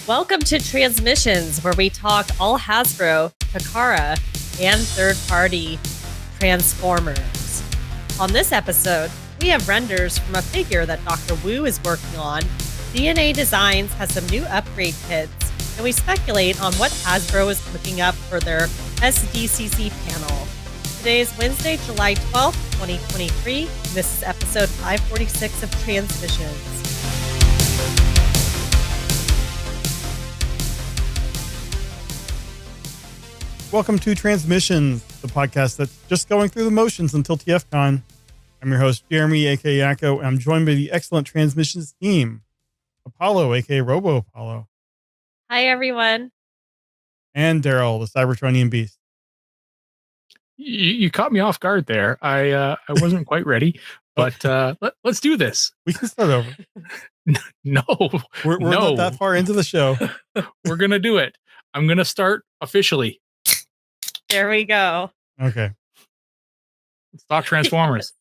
Welcome to TransMissions, where we talk all Hasbro, Takara, and third-party Transformers. On this episode, we have renders from a figure that Dr. Wu is working on. DNA Designs has some new upgrade kits, and we speculate on what Hasbro is cooking up for their SDCC panel. Today is Wednesday, July 12th, 2023, and this is episode 546 of TransMissions. Welcome to TransMissions, the podcast that's just going through the motions until TFCon. I'm your host, Jeremy, aka Yakko, and I'm joined by the excellent TransMissions team, Apollo, aka Robo Apollo. Hi, everyone. And Daryl, the Cybertronian Beast. You caught me off guard there. I wasn't quite ready, but let's do this. We can start over. No, we're not that far into the show. We're going to do it. I'm going to start officially. There we go. Okay. Let's talk Transformers.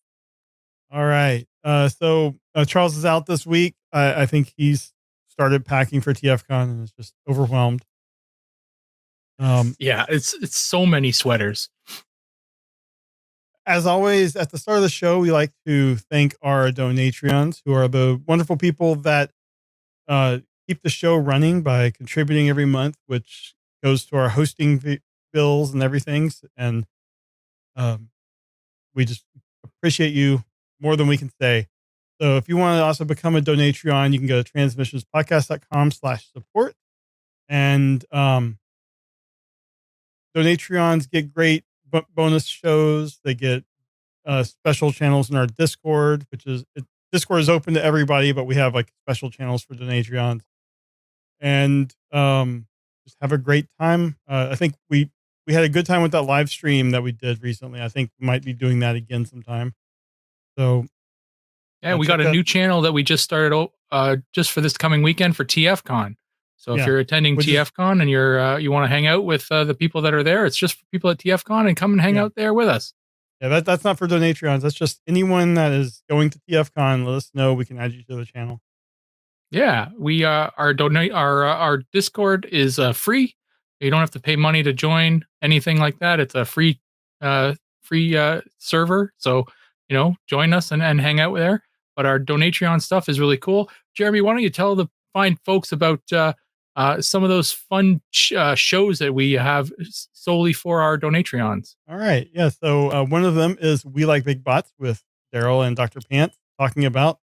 All right. So Charles is out this week. I think he's started packing for TFCon and is just overwhelmed. Yeah, it's so many sweaters. As always, at the start of the show, we like to thank our Donatrions, who are the wonderful people that keep the show running by contributing every month, which goes to our hosting bills and everything. And we just appreciate you more than we can say. So if you want to also become a Donatrion, you can go to transmissionspodcast.com/support. And Donatrions get great bonus shows. They get special channels in our Discord, Discord is open to everybody, but we have like special channels for Donatrions. And just have a great time. I think we had a good time with that live stream that we did recently. I think we might be doing that again sometime. So yeah, we got a new channel that we just started just for this coming weekend for TFCon. So if you're attending TFCon and you want to hang out with the people that are there, it's just for people at TFCon, and come and hang out there with us. Yeah, that's not for Donatrions. That's just anyone that is going to TFCon. Let us know. We can add you to the channel. Yeah, we our Discord is free. You don't have to pay money to join anything like that. It's a free server. So, join us and hang out there. But our Donatrion stuff is really cool. Jeremy, why don't you tell the fine folks about some of those fun shows that we have solely for our Donatrions? All right. Yeah. So one of them is We Like Big Bots with Daryl and Dr. Pants talking about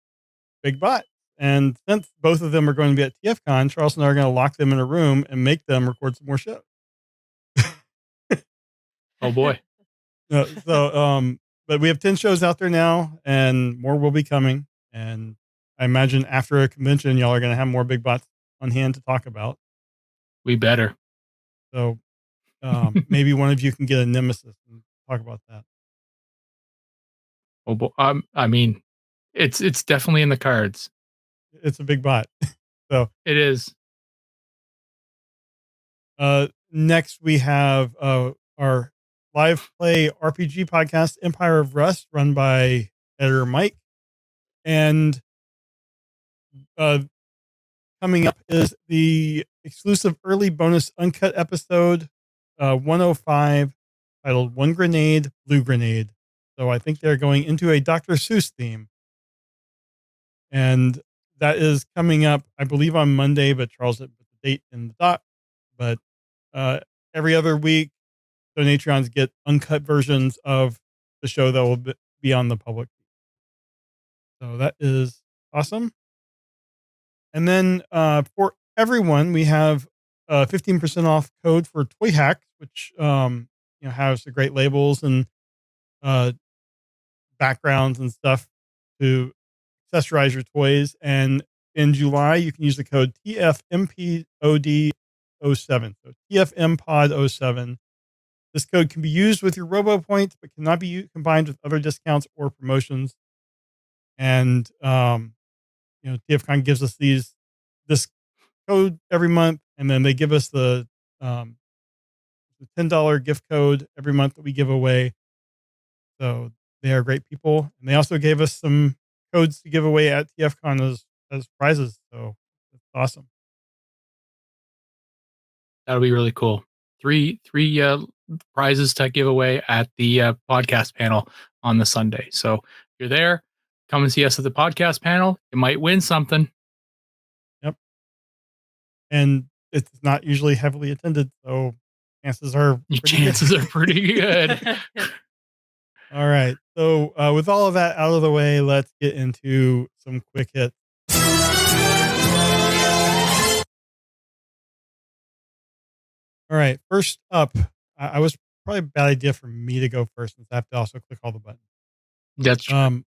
Big Bot. And since both of them are going to be at TFCon, Charles and I are going to lock them in a room and make them record some more shows. Oh boy. But we have 10 shows out there now, and more will be coming. And I imagine after a convention, y'all are going to have more Big Bots on hand to talk about. We better. So maybe one of you can get a nemesis and talk about that. Oh boy. I mean, it's definitely in the cards. It's a big bot. So it is. Next we have our live play RPG podcast, Empire of Rust, run by editor Mike. And coming up is the exclusive early bonus uncut episode 105, titled One Grenade, Blue Grenade. So I think they're going into a Dr. Seuss theme. And that is coming up, I believe, on Monday, but Charles didn't put the date in the doc. But every other week, Donatrions get uncut versions of the show that will be on the public. So that is awesome. And then for everyone, we have 15% off code for Toy Hacks, which has the great labels and backgrounds and stuff to accessorize your toys. And in July, you can use the code TFMPOD07. So TFMPOD07. This code can be used with your Robo points, but cannot be combined with other discounts or promotions. And TFCon gives us this code every month, and then they give us the $10 gift code every month that we give away. So they are great people, and they also gave us some codes to give away at TFCon as prizes. So it's awesome. That'll be really cool. Three prizes to give away at the podcast panel on the Sunday. So if you're there, come and see us at the podcast panel. You might win something. Yep. And it's not usually heavily attended, so chances are pretty good. All right. So with all of that out of the way, let's get into some quick hits. All right. First up, I was probably a bad idea for me to go first since I have to also click all the buttons. That's true.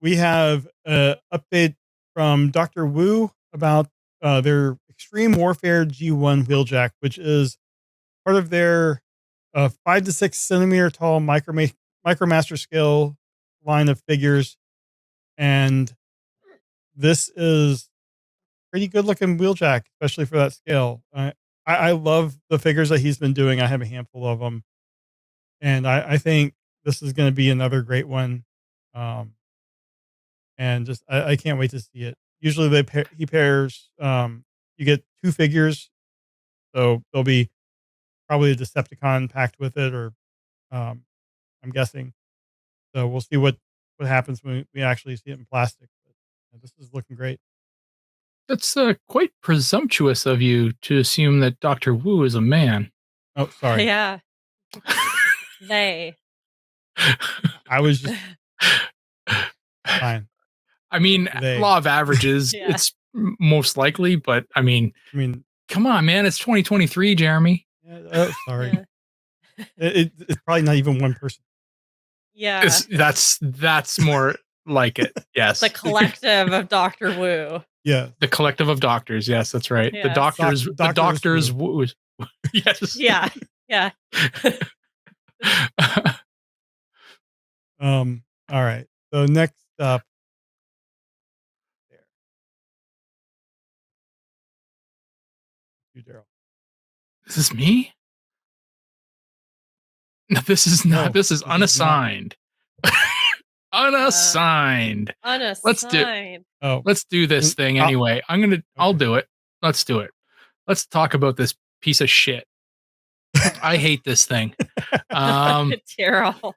We have an update from Dr. Wu about their Extreme Warfare G1 wheeljack, which is part of their 5 to 6 centimeter tall micromaster scale line of figures. And this is pretty good looking wheeljack, especially for that scale. I love the figures that he's been doing. I have a handful of them. And I think this is going to be another great one. And just, I can't wait to see it. Usually he pairs, you get 2 figures. So there'll be probably a Decepticon packed with it, or I'm guessing. So we'll see what happens when we actually see it in plastic. But this is looking great. That's quite presumptuous of you to assume that Dr. Wu is a man. Oh, sorry. Yeah. They. I was just fine. I mean, law of averages, Yeah. It's most likely, but I mean, come on, man. It's 2023, Jeremy. Sorry. Yeah. It's probably not even one person. Yeah. That's more like it. Yes. The collective of Dr. Wu. Yeah. The collective of doctors. Yes, that's right. Yes. The doctors Wu. Yes. Yeah. Yeah. All right. So next up. You, Daryl. Is this me? No, this is not. No, this is unassigned. Unassigned. Unassigned. Let's do this thing anyway. I'll do it. Let's do it. Let's talk about this piece of shit. I hate this thing. Terrible.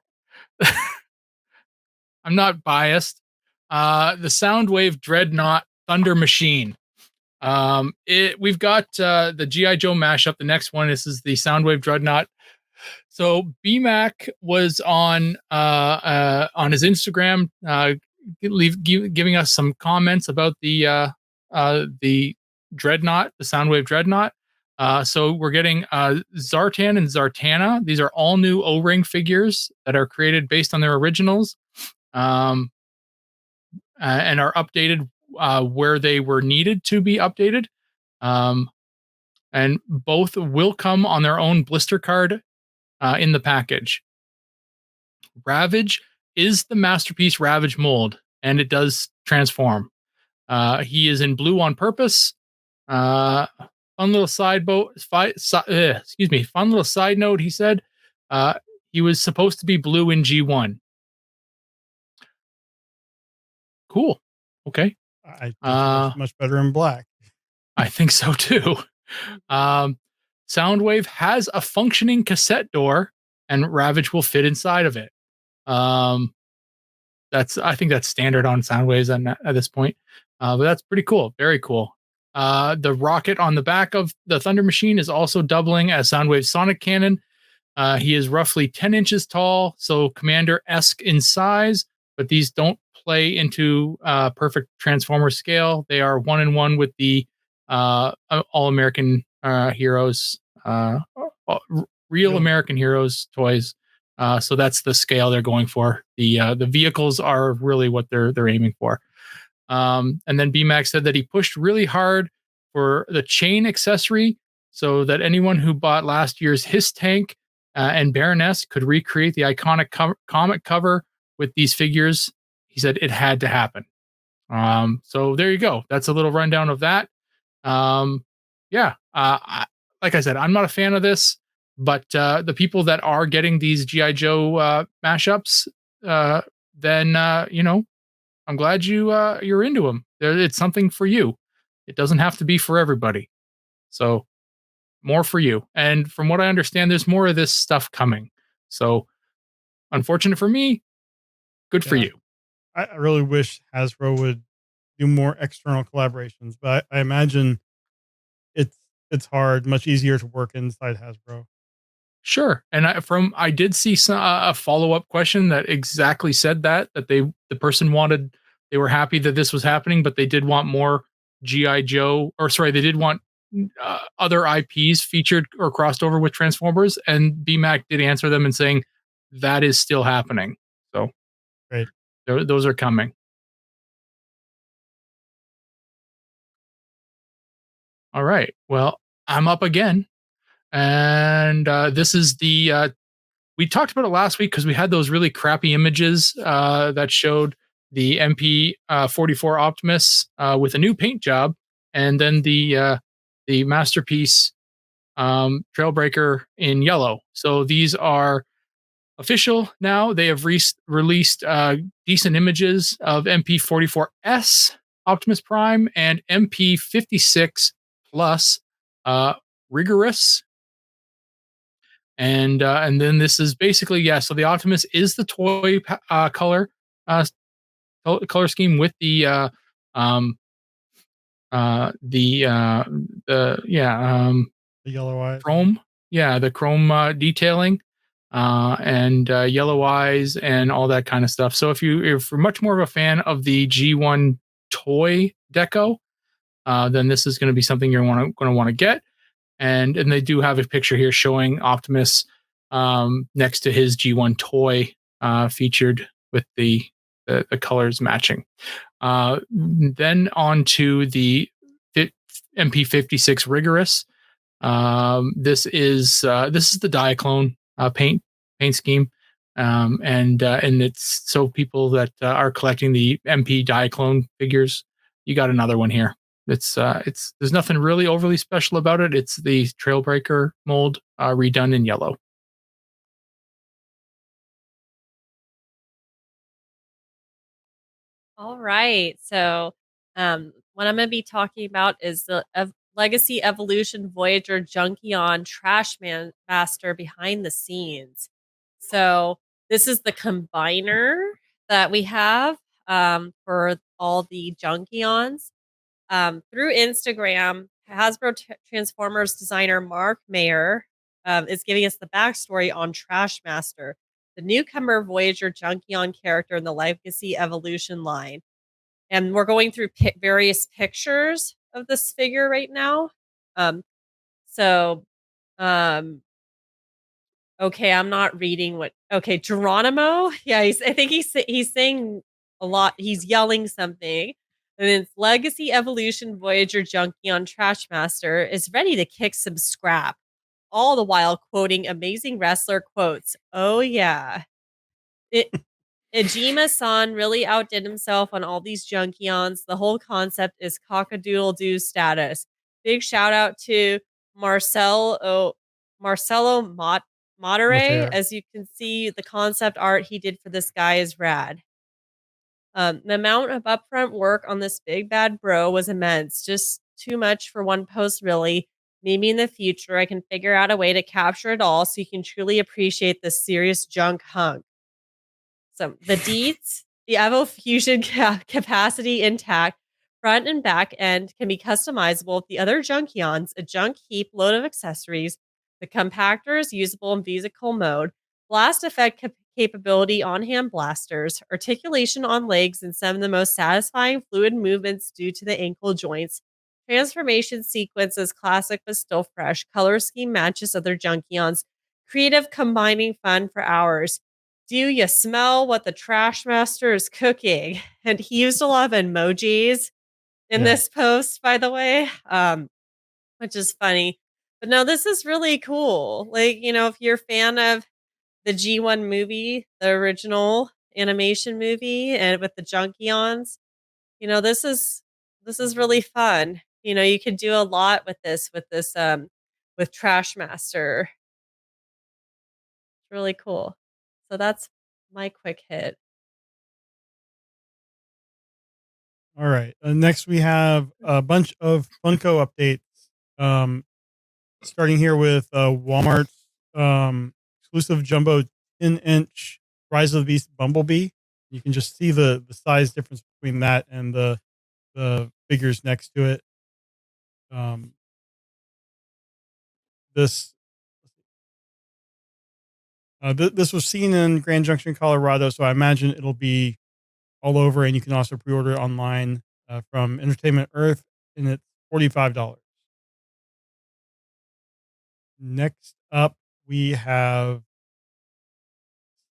I'm not biased. The Soundwave Dreadnought Thunder Machine. We've got the G.I. Joe mashup. The next one, this is the Soundwave Dreadnought. So BMAC was on his Instagram, giving us some comments about the Dreadnought, the Soundwave Dreadnought. So we're getting Zartan and Zartana. These are all new O-ring figures that are created based on their originals, and are updated where they were needed to be updated. And both will come on their own blister card in the package. Ravage is the Masterpiece Ravage mold, and it does transform. He is in blue on purpose. Fun little side note. He said he was supposed to be blue in G1. Cool. Okay. I think it's much better in black. I think so too. Soundwave has a functioning cassette door, and Ravage will fit inside of it. I think that's standard on Soundwaves at this point. But that's pretty cool. Very cool. The rocket on the back of the Thunder Machine is also doubling as Soundwave's sonic cannon. He is roughly 10 inches tall, so Commander-esque in size, but these don't play into perfect Transformer scale. They are 1-in-1 with the All-American Heroes, real American Heroes toys. So that's the scale they're going for. The vehicles are really what they're aiming for. And then BMAX said that he pushed really hard for the chain accessory so that anyone who bought last year's Hiss Tank and Baroness could recreate the iconic comic cover with these figures. He said it had to happen. So there you go. That's a little rundown of that. Like I said, I'm not a fan of this, but the people that are getting these G.I. Joe mashups, then I'm glad you're into them. It's something for you. It doesn't have to be for everybody. So more for you. And from what I understand, there's more of this stuff coming. So, unfortunate for me, good for Yeah. you. I really wish Hasbro would do more external collaborations, but I imagine it's it's hard, much easier to work inside Hasbro. Sure. And I did see a follow up question that exactly said that the person wanted, they were happy that this was happening, but they did want more GI Joe, or sorry, they did want other IPs featured or crossed over with Transformers, and BMAC did answer them and saying that is still happening. So Right. those are coming. All right. Well, I'm up again, and this is the we talked about it last week because we had those really crappy images that showed the MP 44 Optimus with a new paint job, and then the masterpiece Trailbreaker in yellow. So these are official now. They have released decent images of MP 44S Optimus Prime and MP 56 Plus Rigorous, and then this is basically, yeah, so the Optimus is the toy color uh color scheme with um the yeah The yellow eyes. chrome, yeah, the chrome detailing, and yellow eyes and all that kind of stuff. So if you're much more of a fan of the G1 toy deco, then this is going to be something you're going to want to get. And they do have a picture here showing Optimus next to his G1 toy, featured with the colors matching. Then on to the MP56 Rigorous. This is the Diaclone paint scheme, and it's so people that are collecting the MP Diaclone figures, you got another one here. It's there's nothing really overly special about it. It's the Trailbreaker mold redone in yellow. All right. So, what I'm going to be talking about is the Legacy Evolution Voyager Junkion Master behind the scenes. So, this is the combiner that we have for all the Junkions. Through Instagram, Hasbro Transformers designer Mark Mayer is giving us the backstory on Trashmaster, the newcomer Voyager Junkion character in the Legacy Evolution line. And we're going through various pictures of this figure right now. Um, so, um, okay, I'm not reading what. Okay, Geronimo. Yeah, I think he's saying a lot. He's yelling something. And then it's Legacy Evolution Voyager Junkion Trashmaster is ready to kick some scrap, all the while quoting amazing wrestler quotes. Oh yeah, it Ijima-san really outdid himself on all these Junkions. The whole concept is cock-a-doodle-doo status. Big shout out to Marcelo Monterey. Motair. As you can see, the concept art he did for this guy is rad. The amount of upfront work on this big bad bro was immense. Just too much for one post, really. Maybe in the future I can figure out a way to capture it all so you can truly appreciate this serious junk hunk. So the deeds, the Evo Fusion capacity intact, front and back end can be customizable with the other Junkions, a junk heap load of accessories. The compactor is usable in vehicle mode, blast effect capability on hand blasters, articulation on legs, and some of the most satisfying fluid movements due to the ankle joints. Transformation sequence is classic but still fresh. Color scheme matches other Junkions. Creative combining fun for hours. Do you smell what the trash master is cooking? And he used a lot of emojis in this post, by the way, which is funny. But no, this is really cool. Like, if you're a fan of the G1 movie, the original animation movie, and with the Junkions, this is really fun. You could do a lot with this with Trash Master. It's really cool. So that's my quick hit. All right. Next, we have a bunch of Funko updates. Um, starting here with Walmart's exclusive jumbo 10-inch Rise of the Beast Bumblebee. You can just see the size difference between that and the figures next to it. This this was seen in Grand Junction, Colorado, so I imagine it'll be all over, and you can also pre-order it online from Entertainment Earth, and it's $45. Next up, we have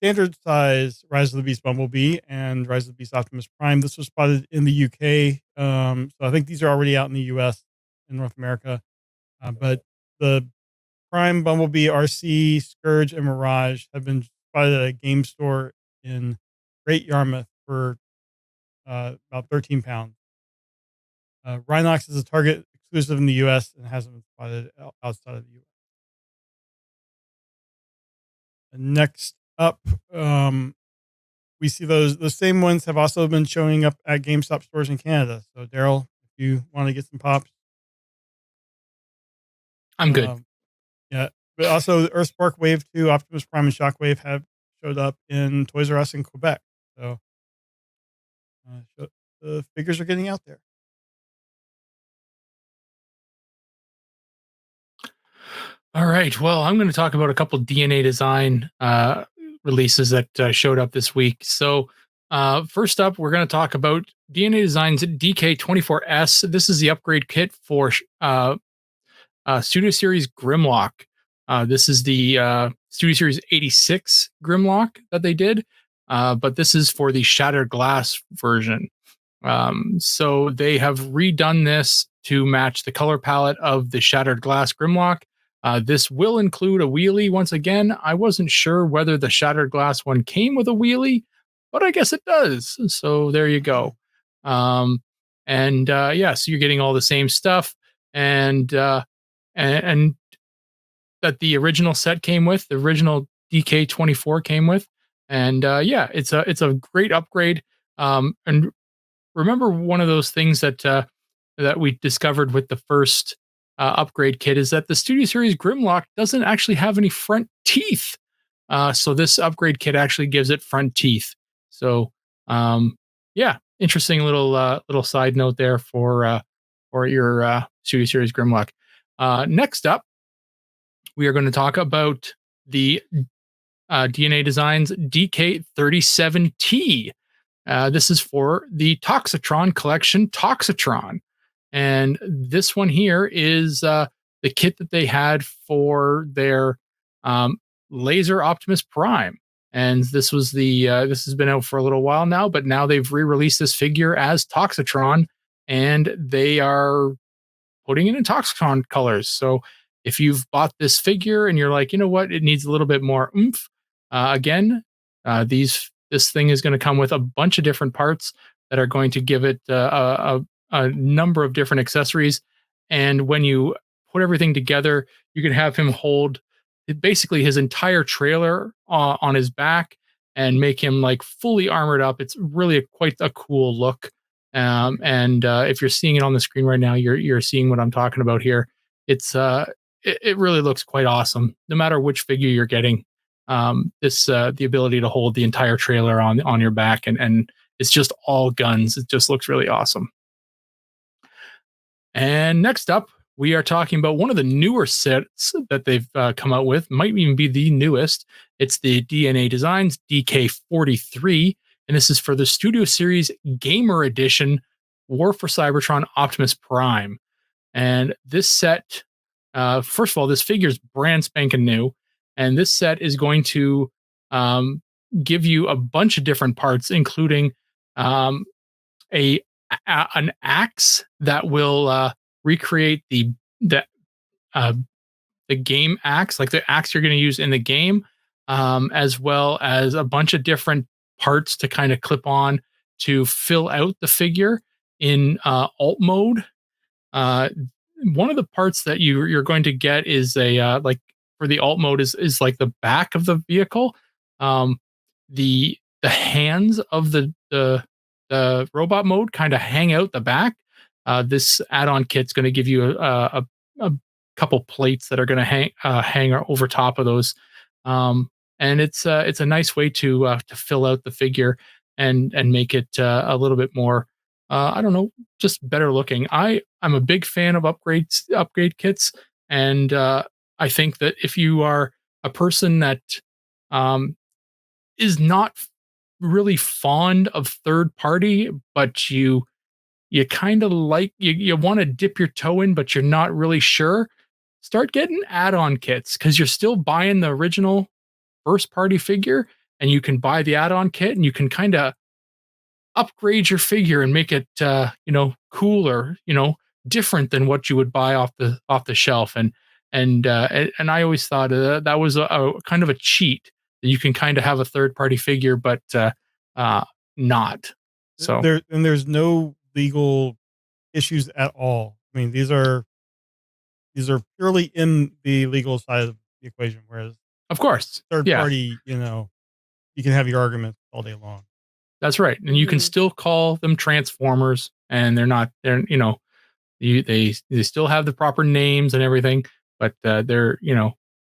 standard size Rise of the Beast Bumblebee and Rise of the Beast Optimus Prime. This was spotted in the UK, so I think these are already out in the US in North America. But the Prime, Bumblebee, RC, Scourge, and Mirage have been spotted at a game store in Great Yarmouth for about 13 pounds. Rhinox is a Target exclusive in the US and hasn't been spotted outside of the US. And next up, we see the same ones have also been showing up at GameStop stores in Canada. So, Daryl, if you want to get some pops, I'm good. Yeah, but also Earthspark Wave 2, Optimus Prime, and Shockwave have showed up in Toys R Us in Quebec. So the figures are getting out there. All right. Well, I'm going to talk about a couple DNA design releases that showed up this week. So first up, we're going to talk about DNA Design's DK24S. This is the upgrade kit for Studio Series Grimlock. This is the Studio Series 86 Grimlock that they did, but this is for the Shattered Glass version. So they have redone this to match the color palette of the Shattered Glass Grimlock. This will include a wheelie once again. I wasn't sure whether the Shattered Glass one came with a wheelie, but I guess it does. So there you go. So you're getting all the same stuff and that the original set came with, the original DK24 came with. And it's a great upgrade. And remember, one of those things that we discovered with the first upgrade kit is that the Studio Series Grimlock doesn't actually have any front teeth. So this upgrade kit actually gives it front teeth. So interesting little side note there for your Studio Series Grimlock. Next up, we are going to talk about the DNA Designs DK37T. This is for the Toxitron Collection Toxitron. And this one here is the kit that they had for their Laser Optimus Prime. And this was this has been out for a little while now, but now they've re-released this figure as Toxitron, and they are putting it in Toxitron colors. So if you've bought this figure and you're like, you know what, it needs a little bit more oomph, this thing is going to come with a bunch of different parts that are going to give it a number of different accessories. And when you put everything together, you can have him hold basically his entire trailer on his back and make him like fully armored up. It's really quite a cool look. If you're seeing it on the screen right now, you're seeing what I'm talking about here. It really looks quite awesome, no matter which figure you're getting. The ability to hold the entire trailer on your back, and it's just all guns. It just looks really awesome. And next up, we are talking about one of the newer sets that they've come out with. Might even be the newest. It's the DNA Designs DK43, and this is for the Studio Series Gamer Edition War for Cybertron Optimus Prime. And this set, first of all, this figure is brand spanking new. And this set is going to give you a bunch of different parts, including an axe that will recreate the game axe, like the axe you're going to use in the game, as well as a bunch of different parts to kind of clip on to fill out the figure in alt mode. One of the parts that you're going to get is for the alt mode is like the back of the vehicle. The hands of the robot mode kind of hang out the back. This add-on kit's going to give you a couple plates that are going to hang over top of those. Um, and it's a nice way to fill out the figure and make it a little bit more I don't know, just better looking. I'm a big fan of upgrade kits, and I think that if you are a person that um, is not really fond of third party, but you kind of like you want to dip your toe in, but you're not really sure, start getting add-on kits because you're still buying the original first party figure, and you can buy the add-on kit, and you can kind of upgrade your figure and make it cooler, different than what you would buy off the shelf. And I always thought that was a kind of a cheat that you can kind of have a third party figure, but uh, not. So There's no legal issues at all. I mean, these are purely in the legal side of the equation, whereas of course, third yeah, party, you can have your arguments all day long. that's right. And you can Mhm. still call them Transformers, and they still have the proper names and everything, but they're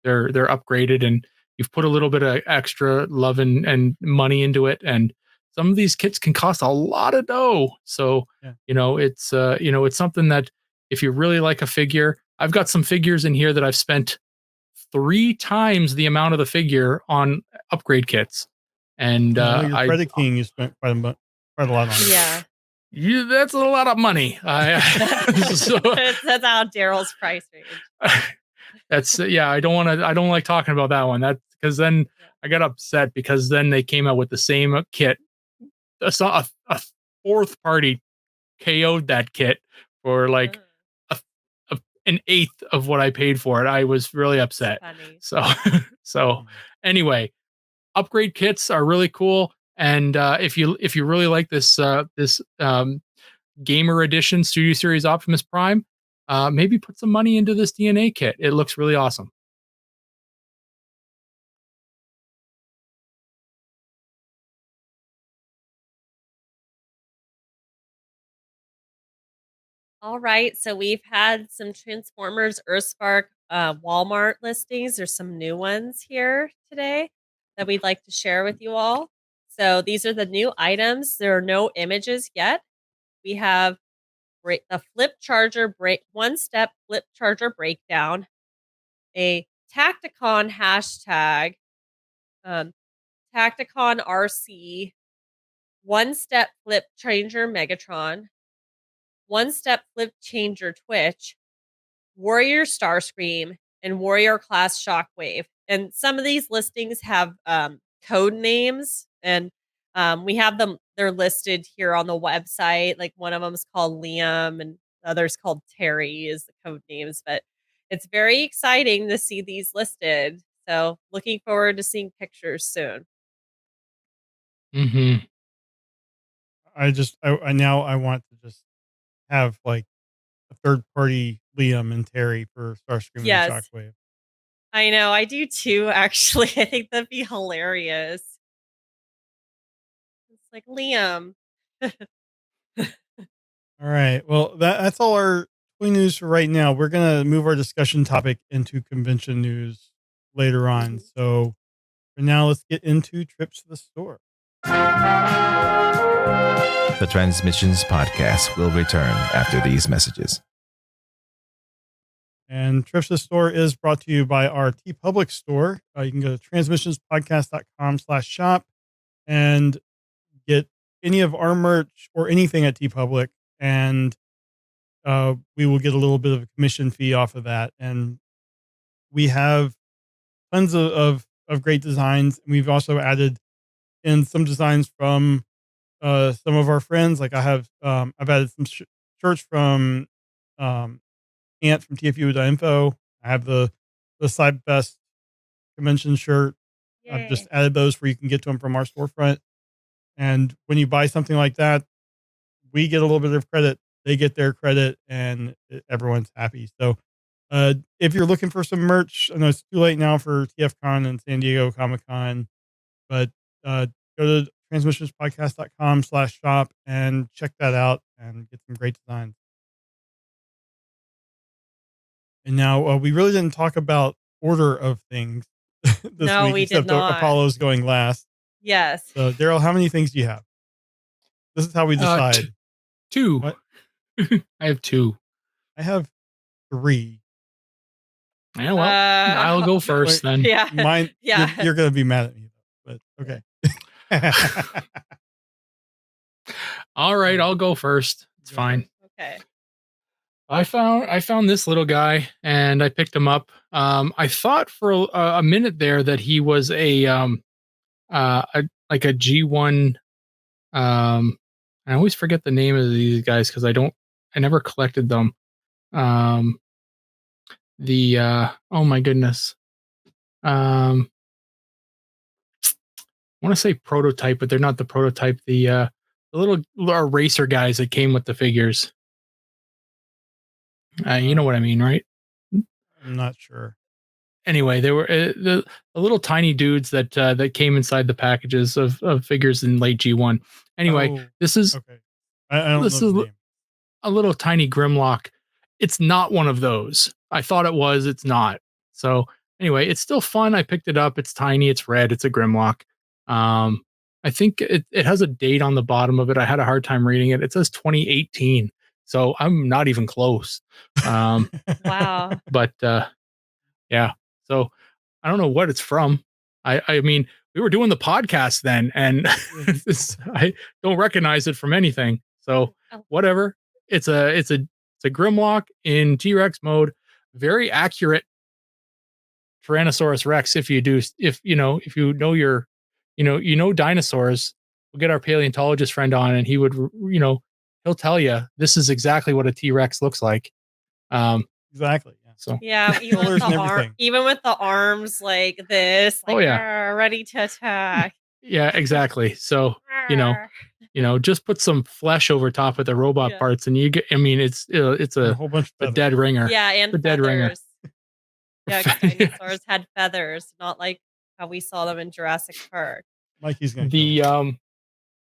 upgraded, and you've put a little bit of extra love and money into it, and some of these kits can cost a lot of dough. So Yeah. it's something that if you really like a figure, I've got some figures in here that I've spent 3 times the amount of the figure on upgrade kits, and I know you're I Credit King. You spent quite a lot on it. Yeah. that's a lot of money. So That's out Daryl's price range. that's yeah. I don't like talking about that one. That because then Yeah. I got upset because then they came out with the same kit. A fourth party KO'd that kit for like a, an eighth of what I paid for it. I was really upset. Funny. So so Mhm. anyway, upgrade kits are really cool. And if you really like this Gamer Edition Studio Series Optimus Prime, maybe put some money into this DNA kit. It looks really awesome. All right. So we've had some Transformers Earthspark Walmart listings. There's some new ones here today that we'd like to share with you all. So these are the new items. There are no images yet. We have the flip charger one step flip charger breakdown, a Tacticon hashtag, um, Tacticon RC, one step flip changer Megatron, one step flip changer Twitch, Warrior Starscream, and Warrior Class Shockwave. And some of these listings have code names, and we have them. They're listed here on the website. Like one of them is called Liam, and the other's called Terry, is the code names. But it's very exciting to see these listed. So looking forward to seeing pictures soon. Mm-hmm. I want to just have like a third party Liam and Terry for Starscream and Yes, Shockwave. I know. I do too. Actually, I think that'd be hilarious. It's like Liam. All right. Well, that's all our toy news for right now. We're gonna move our discussion topic into convention news later on. Mhm. So for now, let's get into trips to the store. The Transmissions podcast will return after these messages. And Trips to the Store is brought to you by our TeePublic store. You can go to transmissionspodcast.com/shop and get any of our merch or anything at TeePublic. And we will get a little bit of a commission fee off of that. And we have tons of great designs. And we've also added in some designs from some of our friends. Like I've added some shirts from um, Ant from TFU.info. I have the Side Fest convention shirt. I've just Yay. added those where you can get to them from our storefront. And when you buy something like that, we get a little bit of credit. They get their credit, and everyone's happy. So, if you're looking for some merch, I know it's too late now for TFCon and San Diego Comic Con, but uh, go to transmissionspodcast.com/shop and check that out and get some great designs. And now we really didn't talk about order of things this No, week, we did except not. Apollo's going last. Yes. So, Daryl, how many things do you have? This is how we decide. 2. What? I have 2. I have 3. Yeah, well, I'll go first then. Yeah. Mine. Yeah. You're going to be mad at me, but okay. All right, I'll go first. It's Go fine. Okay. I found this little guy and I picked him up. I thought for a minute there that he was like a G1. I always forget the name of these guys because I never collected them. Oh my goodness. I want to say prototype, but they're not the prototype. The little racer guys that came with the figures. You know what I mean, right? I'm not sure. Anyway, they were the little tiny dudes that came inside the packages of figures in late G1. Anyway, this is okay. I don't this know is the name. a little tiny Grimlock. It's not one of those. I thought it was. It's not. So anyway, it's still fun. I picked it up. It's tiny. It's red. It's a Grimlock. I think it has a date on the bottom of it. I had a hard time reading it. It says 2018. So I'm not even close. Wow. But yeah. So I don't know what it's from. I mean, we were doing the podcast then, and I don't recognize it from anything. So whatever. It's a Grimlock in T-Rex mode. Very accurate Tyrannosaurus Rex. If you know your dinosaurs. We'll get our paleontologist friend on, and he would he'll tell you this is exactly what a T-Rex looks like. Exactly. Yeah. So yeah, even with the arms like this, like, ready to attack. Yeah, exactly. So just put some flesh over top of the robot parts, and you get. I mean, it's a whole bunch of dead ringer. Yeah, and the dead ringer. Yeah, dinosaurs had feathers, not like how we saw them in Jurassic Park. Mikey's gonna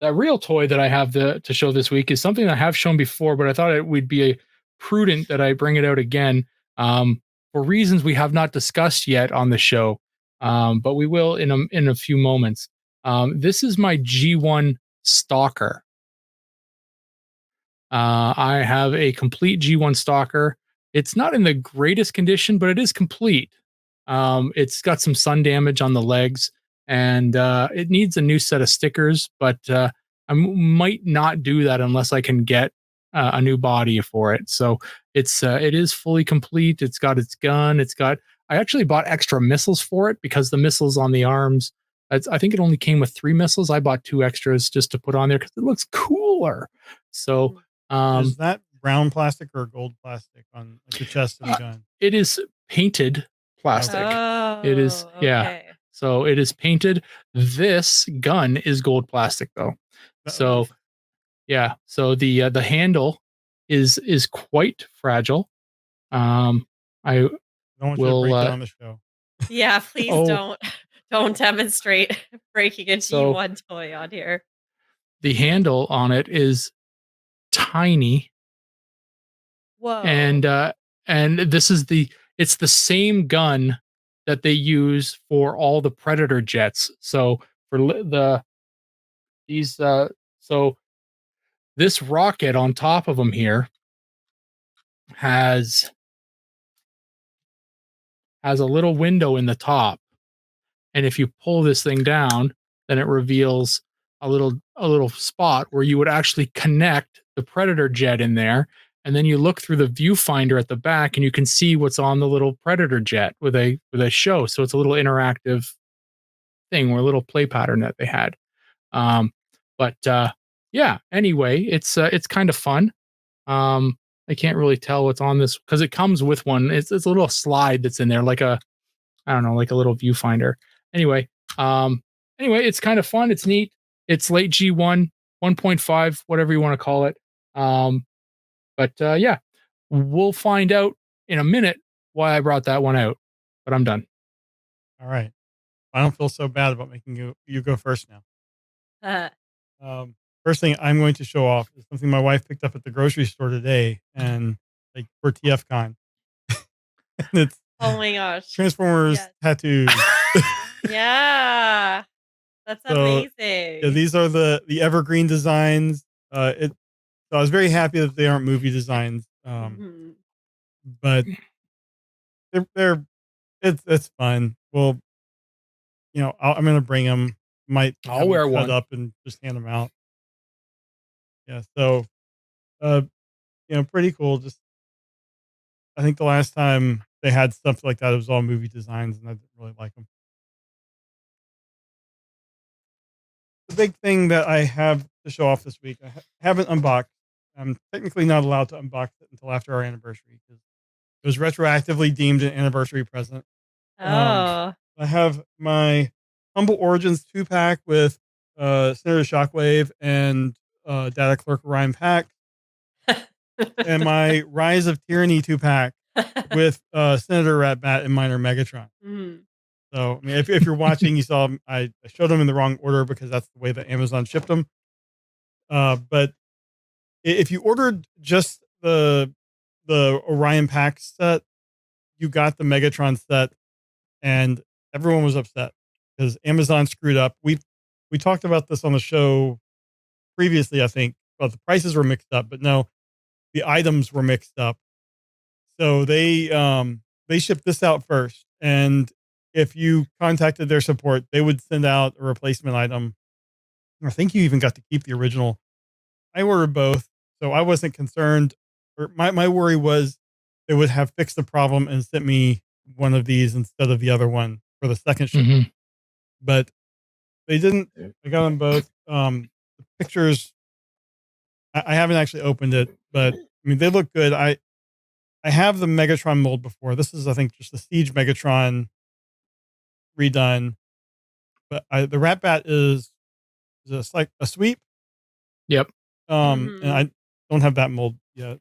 that real toy that I have to show this week is something I have shown before, but I thought it would be prudent that I bring it out again for reasons we have not discussed yet on the show, but we will in a few moments. This is my G1 Stalker. I have a complete G1 Stalker. It's not in the greatest condition, but it is complete. It's got some sun damage on the legs, and it needs a new set of stickers, but I might not do that unless I can get a new body for it. So it is fully complete. It's got its gun. I actually bought extra missiles for it because the missiles on the arms, I think it only came with 3 missiles. I bought 2 extras just to put on there because it looks cooler. So is that brown plastic or gold plastic on like the chest of the gun? It is painted plastic. Oh, it is, yeah. Okay. So it is painted. This gun is gold plastic though. So yeah. So the handle is quite fragile. I don't want will you to break it on the show. Yeah, please don't demonstrate breaking a G1 toy on here. The handle on it is tiny. Whoa. And this is it's the same gun that they use for all the Predator jets. So for so this rocket on top of them here has a little window in the top, and if you pull this thing down, then it reveals a little spot where you would actually connect the Predator jet in there, and then you look through the viewfinder at the back and you can see what's on the little Predator jet with a show. So it's a little interactive thing, or a little play pattern that they had. Yeah, anyway, it's kind of fun. I can't really tell what's on this because it comes with one. It's a little slide that's in there, like a little viewfinder. Anyway, it's kind of fun. It's neat. It's late G1, 1.5, whatever you want to call it. Yeah, we'll find out in a minute why I brought that one out. But I'm done. All right. I don't feel so bad about making you go first now. First thing I'm going to show off is something my wife picked up at the grocery store today, and like for TFCon. It's Oh my gosh. Transformers Yes. tattoos. Yeah. That's So, amazing. Yeah, these are the evergreen designs. So I was very happy that they aren't movie designs. Mhm. But they're it's fun. Well, I'm gonna bring them. Might I'll have them wear cut one. up and just hand them out. Yeah. So, uh, pretty cool. Just I think the last time they had stuff like that, it was all movie designs, and I didn't really like them. The big thing that I have to show off this week, I haven't unboxed. I'm technically not allowed to unbox it until after our anniversary because it was retroactively deemed an anniversary present. Oh. I have my Humble Origins 2-pack with Senator Shockwave and Data Clerk Orion pack, and my Rise of Tyranny 2-pack with Senator Ratbat and Minor Megatron. Mhm. So, I mean, if you're watching, you saw I showed them in the wrong order because that's the way that Amazon shipped them. But if you ordered just the Orion pack set, you got the Megatron set, and everyone was upset because Amazon screwed up. We talked about this on the show previously, I think, but the prices were mixed up, but no, the items were mixed up. So they shipped this out first, and if you contacted their support, they would send out a replacement item. I think you even got to keep the original. I ordered both, so I wasn't concerned. Or my worry was they would have fixed the problem and sent me one of these instead of the other one for the second ship. Mhm. But they didn't. I got them both. The pictures. I haven't actually opened it, but I mean they look good. I have the Megatron mold before. This is, I think, just the Siege Megatron redone. But the Ratbat is just like a sweep. Yep. And I don't have that mold yet.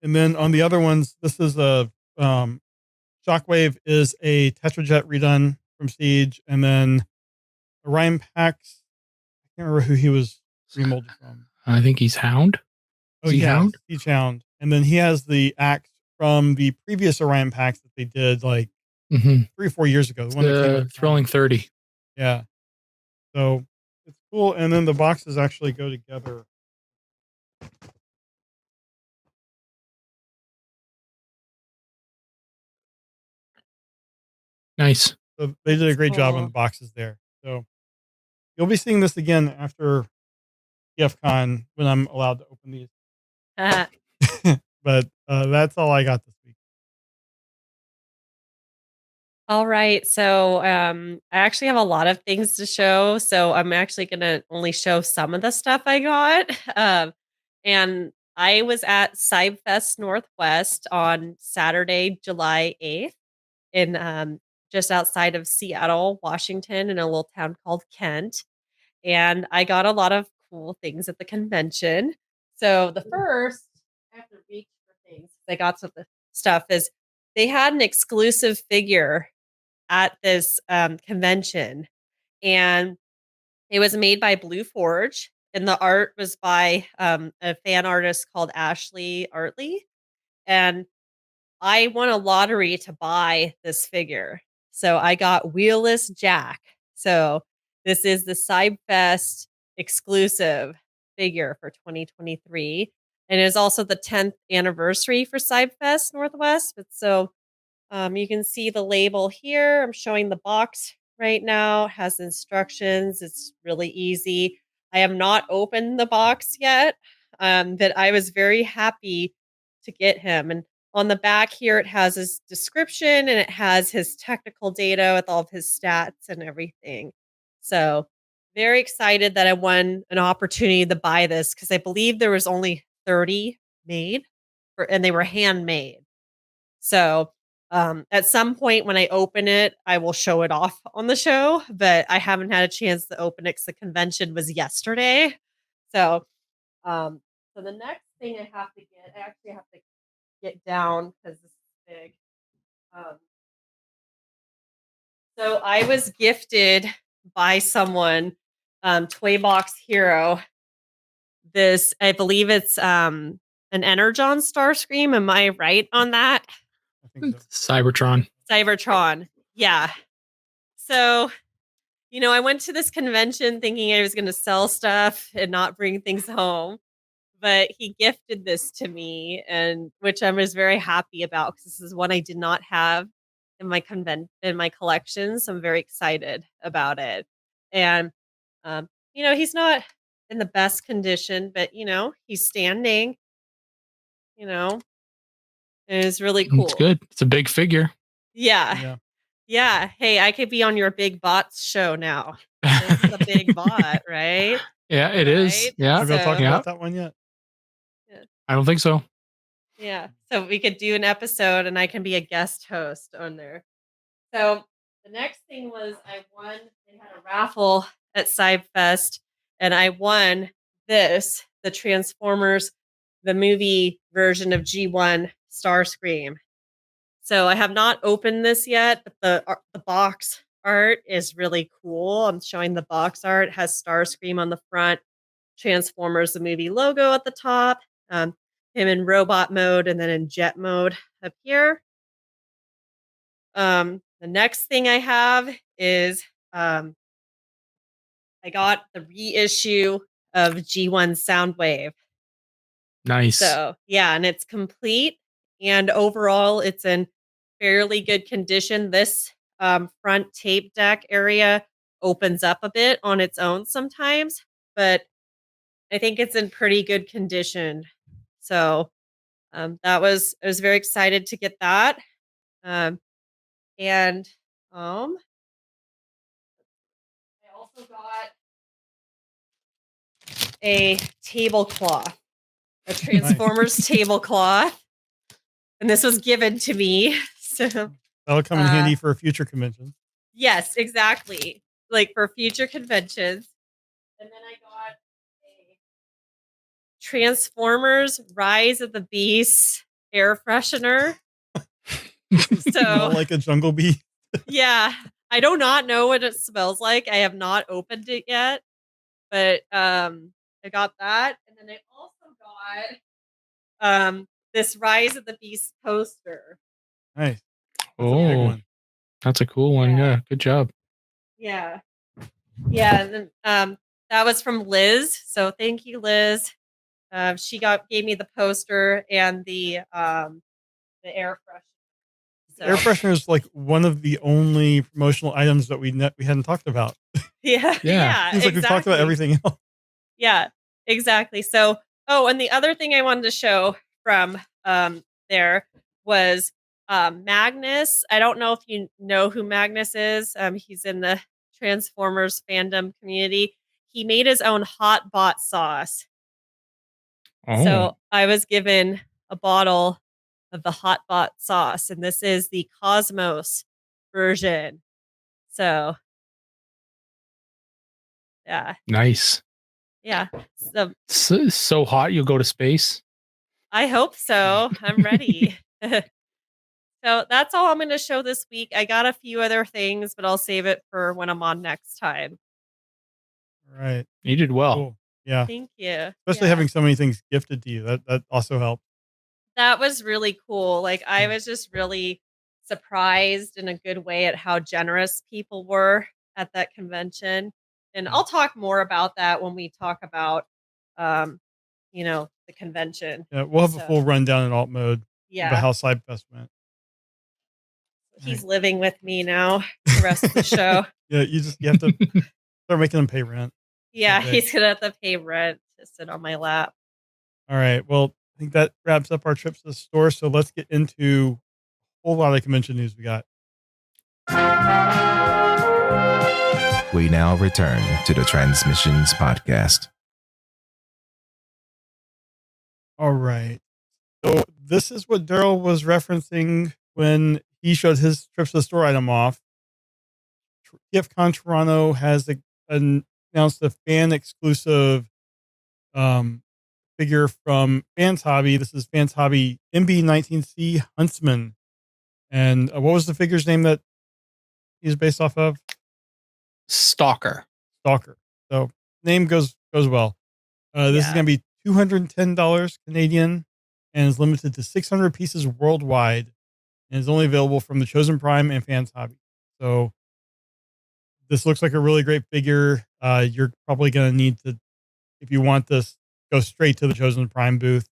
And then on the other ones, this is a Shockwave is a Tetrajet redone from Siege, and then Orion Pax. I can't remember who he was remolded from. I think he's Hound. Oh Is he yeah, Hound? Siege Hound, and then he has the axe from the previous Orion packs that they did like Mm-hmm. 3 or 4 years ago. The one that came The with Thrilling 30. Yeah, so it's cool, and then the boxes actually go together. Nice. So they did a great job on Cool. the boxes there. So you'll be seeing this again after TFCon when I'm allowed to open these. But that's all I got this week. All right. So I actually have a lot of things to show. So I'm actually going to only show some of the stuff I got. And I was at CyberFest Northwest on Saturday, July 8th, in just outside of Seattle, Washington, in a little town called Kent. And I got a lot of cool things at the convention. So the first, I have to reach for things. I got some of the stuff is they had an exclusive figure at this convention, and it was made by Blue Forge, and the art was by a fan artist called Ashley Artley. And I won a lottery to buy this figure. So I got Wheelless Jack. So this is the Cybfest exclusive figure for 2023. And it is also the 10th anniversary for Cybfest Northwest. But so you can see the label here. I'm showing the box right now. It has instructions. It's really easy. I have not opened the box yet, but I was very happy to get him. And on the back here, it has his description and it has his technical data with all of his stats and everything. So very excited that I won an opportunity to buy this because I believe there was only 30 made and they were handmade. So at some point when I open it, I will show it off on the show, but I haven't had a chance to open it because the convention was yesterday. So, so the next thing I have to get, I actually have to get down because this is big. So I was gifted by someone, Toy Box Hero. This, I believe it's an Energon Starscream. Am I right on that? I think so. Cybertron. Cybertron. Yeah. So, I went to this convention thinking I was going to sell stuff and not bring things home, but he gifted this to me, and which I was very happy about because this is one I did not have in my collection. So I'm very excited about it. And he's not in the best condition, but he's standing. It is really cool. It's good. It's a big figure. Yeah. Yeah. Hey, I could be on your big bots show now. This is a big bot, right? Yeah, it is. Yeah. Have we talked about that one yet? I don't think so. Yeah. So we could do an episode and I can be a guest host on there. So the next thing was they had a raffle at SciFest, and I won the Transformers, the movie version of G1 Starscream. So I have not opened this yet, but the box art is really cool. I'm showing the box art. It has Starscream on the front, Transformers, the movie logo at the top, him in robot mode, and then in jet mode up here. The next thing I have is I got the reissue of G1 Soundwave. Nice. So yeah, and it's complete, and overall it's in fairly good condition. This front tape deck area opens up a bit on its own sometimes, but I think it's in pretty good condition. So I was very excited to get that. And I also got a tablecloth, a Transformers tablecloth, and this was given to me. So that'll come in handy for a future convention. Yes, exactly. Like for future conventions. And then I got a Transformers Rise of the Beast air freshener. So like a jungle bee. Yeah. I do not know what it smells like. I have not opened it yet. But I got that. And then I also got this Rise of the Beast poster. Nice. That's a big one. That's a cool one. Yeah. Good job. Yeah. Yeah. And then that was from Liz. So thank you, Liz. She gave me the poster and the air freshener. So. Air freshener is like one of the only promotional items that we hadn't talked about. Yeah. Seems like we've talked about everything else. Yeah, exactly. So, and the other thing I wanted to show from there was Magnus. I don't know if you know who Magnus is. He's in the Transformers fandom community. He made his own hot bot sauce. Oh. So I was given a bottle of the hot bot sauce, and this is the Cosmos version. So, yeah. Nice. Yeah. So hot you'll go to space? I hope so. I'm ready. So that's all I'm going to show this week. I got a few other things, but I'll save it for when I'm on next time. Right. You did well. Cool. Yeah. Thank you. Especially having so many things gifted to you. That also helped. That was really cool. Like I was just really surprised in a good way at how generous people were at that convention. And I'll talk more about that when we talk about the convention. Yeah, we'll have a full rundown in alt mode about how SciFest went. He's living with me now the rest of the show. Yeah, you have to start making him pay rent. Yeah, he's gonna have to pay rent to sit on my lap. All right. Well, I think that wraps up our trips to the store. So let's get into a whole lot of convention news we got. We now return to the TransMissions podcast. All right. So this is what Daryl was referencing when he showed his trips to the store item off. TFCon Toronto has announced a fan exclusive figure from Fans Hobby. This is Fans Hobby MB19C Huntsman. And what was the figure's name that he's based off of? Stalker. So name goes well. This is going to be $210 Canadian. and is limited to 600 pieces worldwide and is only available from the Chosen Prime and Fans Hobby. So this looks like a really great figure. You're probably going to need to, if you want this, go straight to the Chosen Prime booth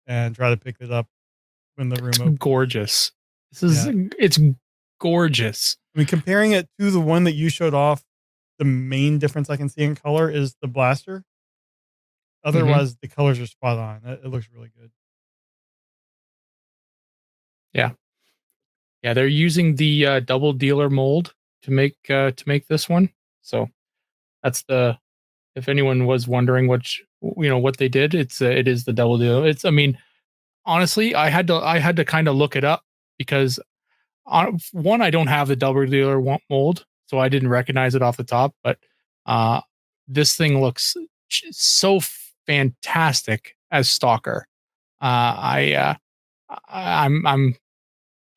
and try to pick it up when the room opens. Gorgeous. It's gorgeous. I mean, comparing it to the one that you showed off, the main difference I can see in color is the blaster. Otherwise, the colors are spot on. It looks really good. Yeah, they're using the double dealer mold to make this one. So that's if anyone was wondering what they did, it is the double dealer. I mean, honestly, I had to kind of look it up because one, I don't have the double dealer mold, so I didn't recognize it off the top. But this thing looks so fantastic as Stalker. I'm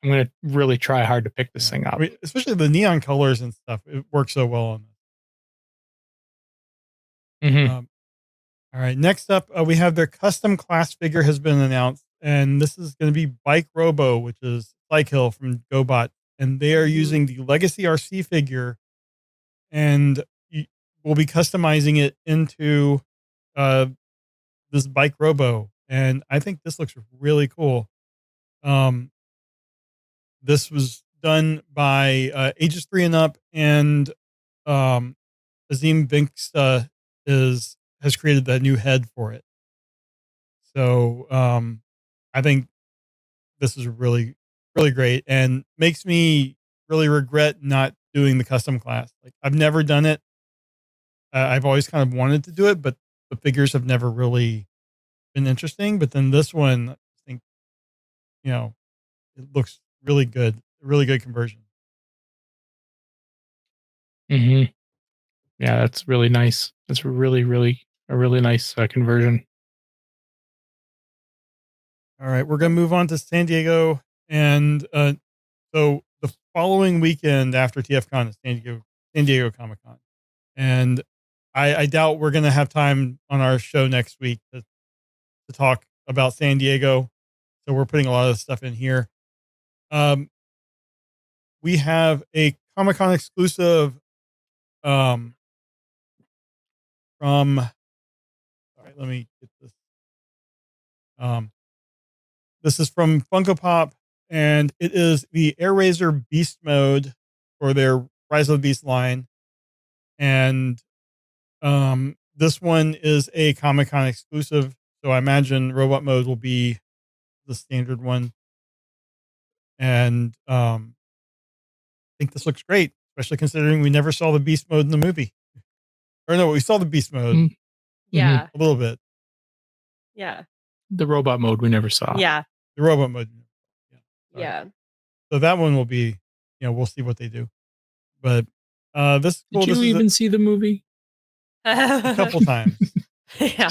going to really try hard to pick this thing up. I mean, especially the neon colors and stuff. It works so well on this. All right. Next up, we have their custom class figure has been announced. And this is going to be Bike Robo, which is Bike Hill from GoBot. And they are using the Legacy RC figure. And we'll be customizing it into this Bike Robo. And I think this looks really cool. This was done by Ages 3 and Up, and Azim Binks has created that new head for it. So I think this is really, really great and makes me really regret not doing the custom class. Like, I've never done it. I've always kind of wanted to do it, but the figures have never really been interesting. But then this one, I think, it looks really good. Really good conversion. Yeah, that's really nice. That's really, really a really nice conversion. All right, we're going to move on to San Diego. And so the following weekend after TFCon is San Diego Comic-Con. And I doubt we're going to have time on our show next week to talk about San Diego. So we're putting a lot of stuff in here. We have a Comic-Con exclusive from, all right, let me get this. This is from Funko Pop, and it is the Air Razor Beast mode for their Rise of the Beast line. And this one is a Comic-Con exclusive, so I imagine robot mode will be the standard one. And I think this looks great, especially considering we never saw the Beast mode in the movie. Or no, we saw the Beast mode. Yeah. A little bit. Yeah. The robot mode we never saw. Yeah. The robot mode. Yeah. So that one will be, we'll see what they do. But this is cool. Did you even see the movie? A couple times. Yeah.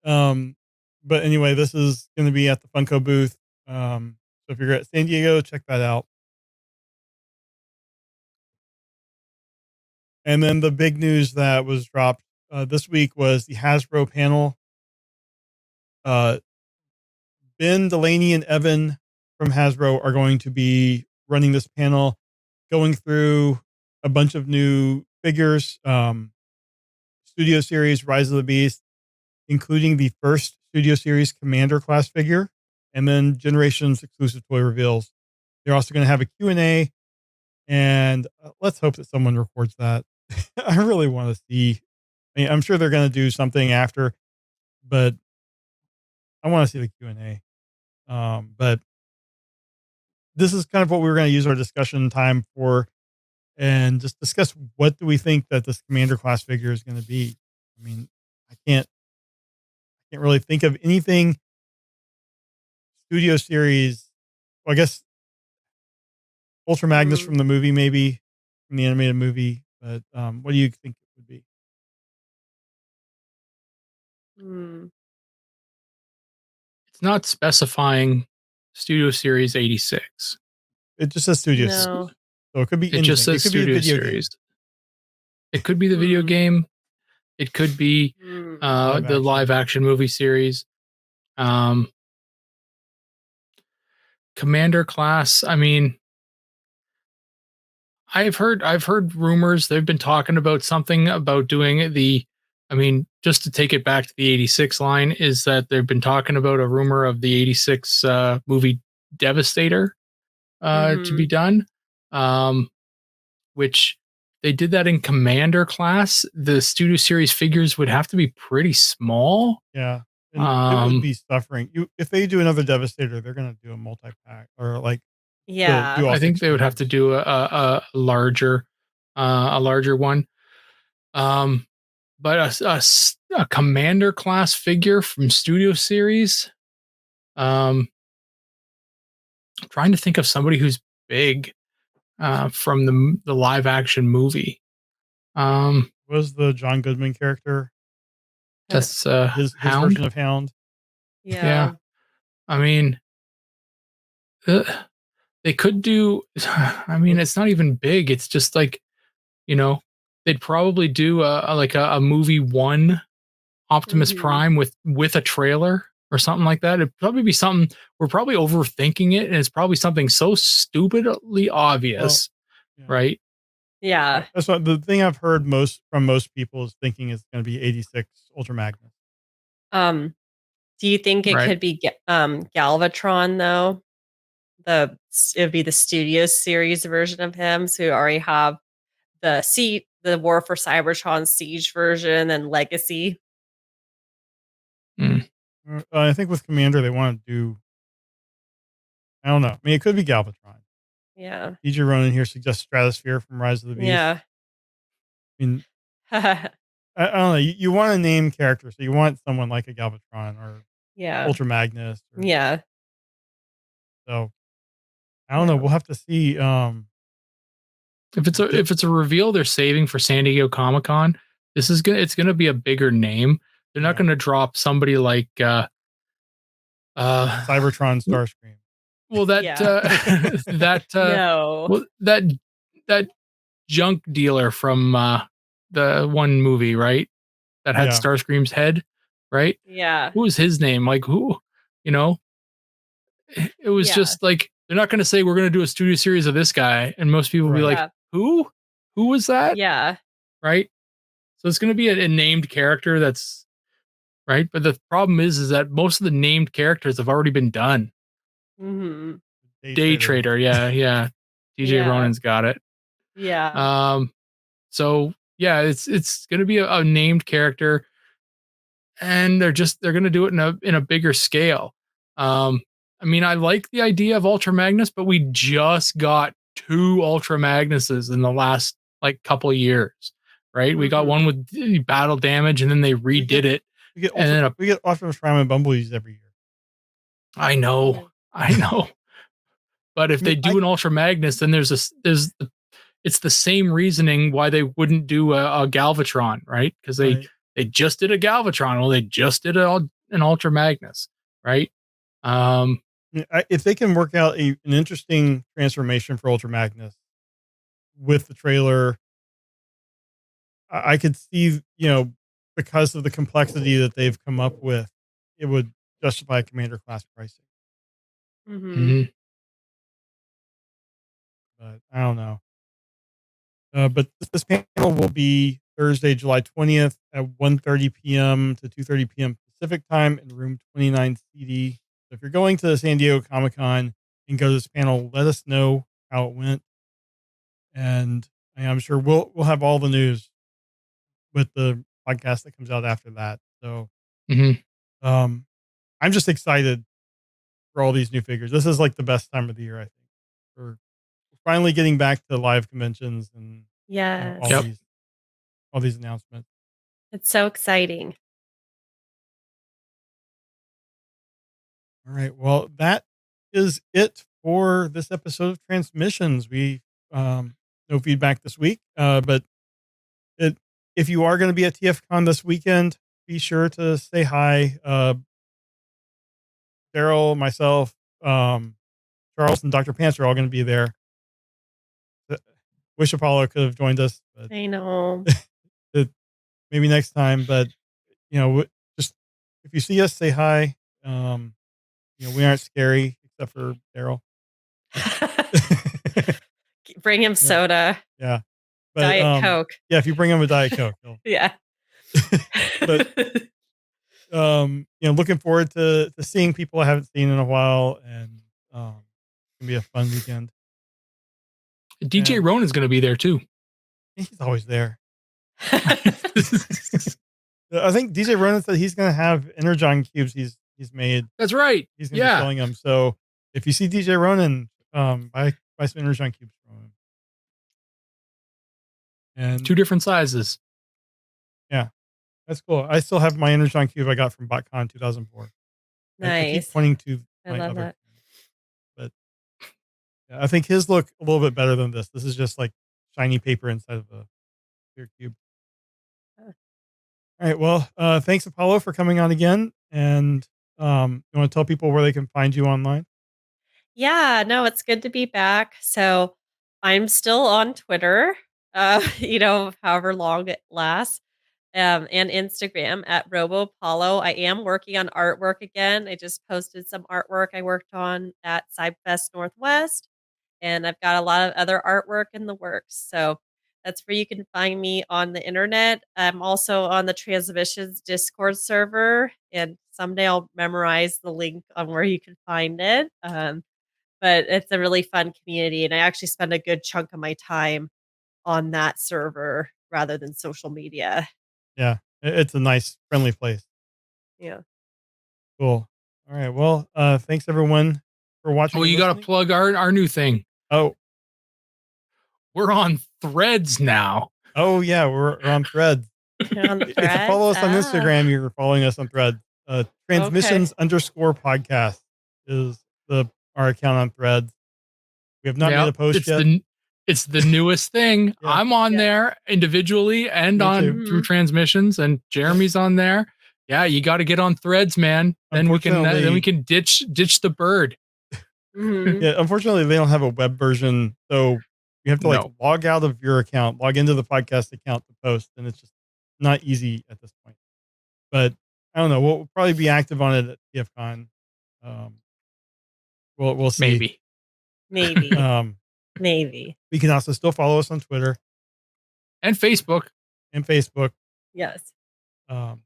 But anyway, this is going to be at the Funko booth. So if you're at San Diego, check that out. And then the big news that was dropped this week was the Hasbro panel. Ben, Delaney, and Evan from Hasbro are going to be running this panel, going through a bunch of new figures, Studio Series Rise of the Beast, including the first Studio Series Commander class figure, and then Generations exclusive toy reveals. They're also going to have a Q&A, and let's hope that someone records that. I really want to see. I mean, I'm sure they're going to do something after, but I want to see the Q&A. But this is kind of what we were going to use our discussion time for, and just discuss what do we think that this Commander class figure is going to be. I mean, I can't really think of anything Studio Series. Well, I guess Ultra Magnus from the movie, maybe from the animated movie. But what do you think it would be? It's not specifying Studio Series 86. It just says Studio Series. So it could be anything. It just says it could Studio be the video Series. game. It could be the video game. It could be the live action movie series. Commander class. I mean, I've heard rumors. They've been talking about something about doing the. I mean, just to take it back to the 86 line, is that they've been talking about a rumor of the 86 movie Devastator to be done, which they did that in Commander class. The Studio Series figures would have to be pretty small. Yeah. And it would be suffering. If they do another Devastator, they're going to do a multi-pack or like Yeah. do all I think 6 they would have to figures. do a larger one. But a Commander class figure from Studio Series. I'm trying to think of somebody who's big from the live action movie. Was the John Goodman character That's his Hound. version of Hound? Yeah. I mean, they could do. I mean, it's not even big. It's just like, they'd probably do a movie one Optimus Prime with a trailer or something like that. It'd probably be something. We're probably overthinking it, and it's probably something so stupidly obvious, right? Yeah. That's what the thing I've heard from most people is thinking it's going to be 86 Ultra Magnus. Do you think it could be Galvatron though? It would be the Studio Series version of him. So you already have the War for Cybertron Siege version and Legacy. I think with Commander they want to do. I don't know. I mean, it could be Galvatron. Yeah. DJ Ronan here suggests Stratosphere from Rise of the Beast. Yeah. I mean, I don't know. You want to name characters, so you want someone like a Galvatron or Ultra Magnus. Yeah. So I don't know. We'll have to see. If it's a reveal they're saving for San Diego Comic-Con, it's gonna be a bigger name. They're not gonna drop somebody like Cybertron Starscream. Well, no. Well, that junk dealer from the one movie, right? That had Starscream's head, right? Yeah. Who was his name? Like who? It was just like they're not going to say we're going to do a studio series of this guy, and most people will be like, who? Who was that? Yeah. Right. So it's going to be a named character that's right. But the problem is that most of the named characters have already been done. Day Trader. Yeah. DJ Ronan's got it. Yeah. So yeah, it's going to be a named character, and they're going to do it in a bigger scale. I mean, I like the idea of Ultra Magnus, but we just got 2 Ultra Magnuses in the last couple of years, right? We got one with battle damage, and then they redid it. We get Optimus Prime and Bumblebees every year. I know. But if they do an Ultra Magnus, then it's the same reasoning why they wouldn't do a Galvatron, right? Because they just did a Galvatron. Well, they just did an Ultra Magnus, right? If they can work out an interesting transformation for Ultra Magnus with the trailer, I could see, because of the complexity that they've come up with, it would justify Commander class pricing. But I don't know. But this panel will be Thursday, July 20th at 1:30 p.m. to 2:30 p.m. Pacific time in room 29 CD. So if you're going to the San Diego Comic-Con and go to this panel, let us know how it went. And I'm sure we'll have all the news with the podcast that comes out after that. So I'm just excited for all these new figures. This is like the best time of the year, I think. We're finally getting back to live conventions and all these announcements. It's so exciting. All right. Well, that is it for this episode of Transmissions. We no feedback this week, but if you are going to be at TFCon this weekend, be sure to say hi. Daryl, myself, Charles, and Dr. Pants are all going to be there. Wish Apollo could have joined us. But I know. maybe next time, but just if you see us, say hi. We aren't scary except for Daryl. Bring him soda. Yeah. But, Diet Coke. Yeah, if you bring him a Diet Coke. Yeah. But, looking forward to seeing people I haven't seen in a while, and it's gonna be a fun weekend. DJ Ronan's going to be there too. He's always there. I think DJ Ronan said he's gonna have Energon cubes he's made. That's right. He's gonna be selling them. So if you see DJ Ronan, buy some Energon cubes from him. And 2 different sizes. Yeah, that's cool. I still have my Energon cube I got from BotCon 2004. Nice. I keep pointing to I my love other that. but yeah, I think his look a little bit better than this. This is just like shiny paper inside of a clear cube. Huh. All right. Well, thanks Apollo for coming on again. And you want to tell people where they can find you online? Yeah, no, it's good to be back. So I'm still on Twitter, however long it lasts, and Instagram at RoboPaulo. I am working on artwork again. I just posted some artwork I worked on at SideFest Northwest, and I've got a lot of other artwork in the works. So that's where you can find me on the internet. I'm also on the Transmissions Discord server, and someday I'll memorize the link on where you can find it. But it's a really fun community, and I actually spend a good chunk of my time on that server rather than social media. Yeah, it's a nice, friendly place. Yeah. Cool. All right. Well, thanks everyone for watching. Oh, you got to plug our new thing. Oh, we're on Threads now. Oh yeah, we're on Threads. You're on If you Threads? follow us on Instagram, you're following us on Threads. Transmissions _podcast is our account on Threads. We have not made a post yet. It's the newest thing. Yeah. I'm on there individually and through Transmissions, and Jeremy's on there. Yeah, you got to get on Threads, man. Then we can ditch the bird. Yeah, unfortunately, they don't have a web version, so you have to log out of your account, log into the podcast account to post, and it's just not easy at this point. But I don't know. We'll probably be active on it at TFCon. We'll see. Maybe. Maybe. We can also still follow us on Twitter and Facebook. Yes. And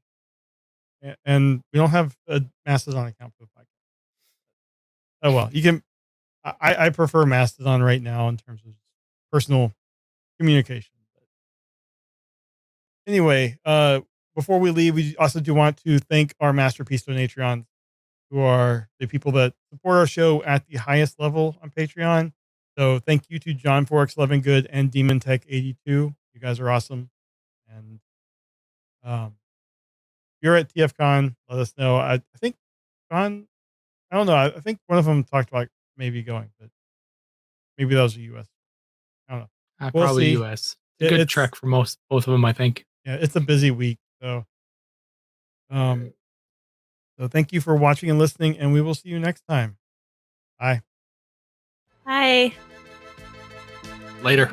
we don't have a Mastodon account for the podcast. Oh well, you can. I prefer Mastodon right now in terms of personal communication. Anyway, before we leave, we also do want to thank our Masterpiece Donatrons, who are the people that support our show at the highest level on Patreon. So thank you to John Forex, Good, and Demon Tech 82. You guys are awesome. And if you're at TFCon, let us know. I think John, I don't know. I think one of them talked about maybe going, but maybe that was the US. I don't know. We'll probably see. US. It's a good trek for both of them, I think. Yeah, it's a busy week. So thank you for watching and listening, and we will see you next time. Bye. Bye. Later.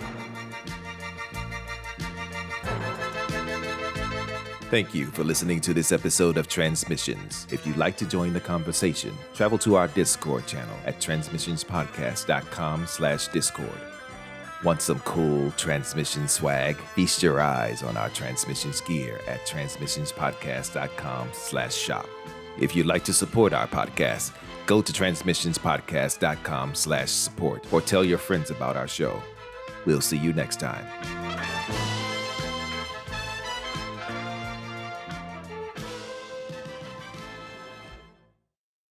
Thank you for listening to this episode of Transmissions. If you'd like to join the conversation, travel to our Discord channel at transmissionspodcast.com/Discord. Want some cool Transmission swag? Feast your eyes on our Transmissions gear at transmissionspodcast.com/shop. If you'd like to support our podcast, go to transmissionspodcast.com/support or tell your friends about our show. We'll see you next time.